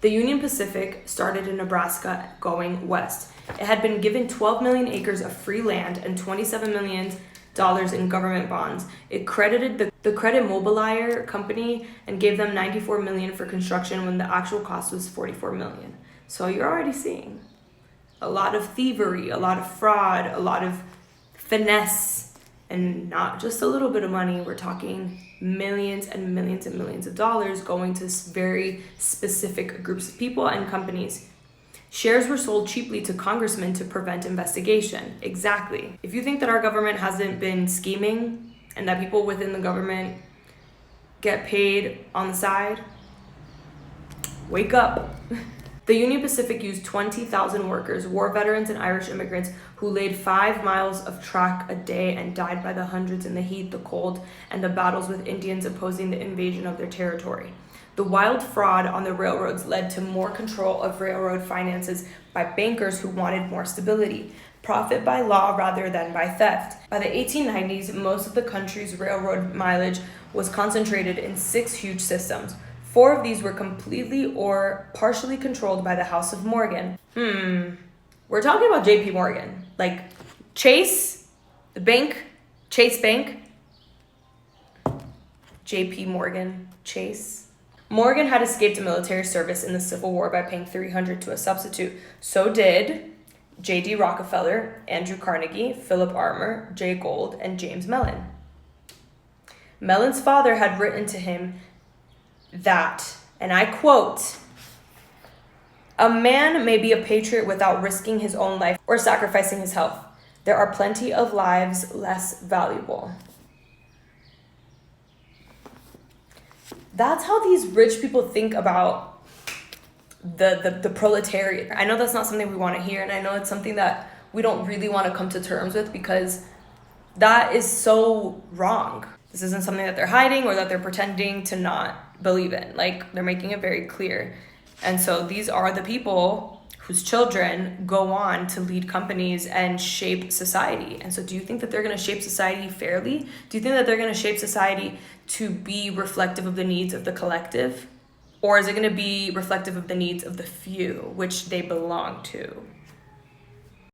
The Union Pacific started in Nebraska going west. It had been given 12 million acres of free land and $27 million in government bonds. It credited the Credit Mobilier company and gave them $94 million for construction when the actual cost was $44 million. So you're already seeing a lot of thievery, a lot of fraud, a lot of finesse, and not just a little bit of money. We're talking millions and millions and millions of dollars going to very specific groups of people and companies. Shares were sold cheaply to congressmen to prevent investigation. Exactly. If you think that our government hasn't been scheming and that people within the government get paid on the side, wake up. The Union Pacific used 20,000 workers, war veterans and Irish immigrants who laid 5 miles of track a day and died by the hundreds in the heat, the cold, and the battles with Indians opposing the invasion of their territory. The wild fraud on the railroads led to more control of railroad finances by bankers who wanted more stability, profit by law rather than by theft. By the 1890s, most of the country's railroad mileage was concentrated in 6 huge systems. 4 of these were completely or partially controlled by the House of Morgan. We're talking about JP Morgan. Like Chase, the bank, Chase Bank, JP Morgan, Chase. Morgan had escaped military service in the Civil War by paying $300 to a substitute. So did J.D. Rockefeller, Andrew Carnegie, Philip Armour, Jay Gould, and James Mellon. Mellon's father had written to him that, and I quote, "A man may be a patriot without risking his own life or sacrificing his health. There are plenty of lives less valuable." That's how these rich people think about the proletariat. I know that's not something we want to hear, and I know it's something that we don't really want to come to terms with because that is so wrong. This isn't something that they're hiding or that they're pretending to not believe in. Like, they're making it very clear. And so these are the people whose children go on to lead companies and shape society. And so do you think that they're going to shape society fairly? Do you think that they're going to shape society to be reflective of the needs of the collective? Or is it going to be reflective of the needs of the few, which they belong to?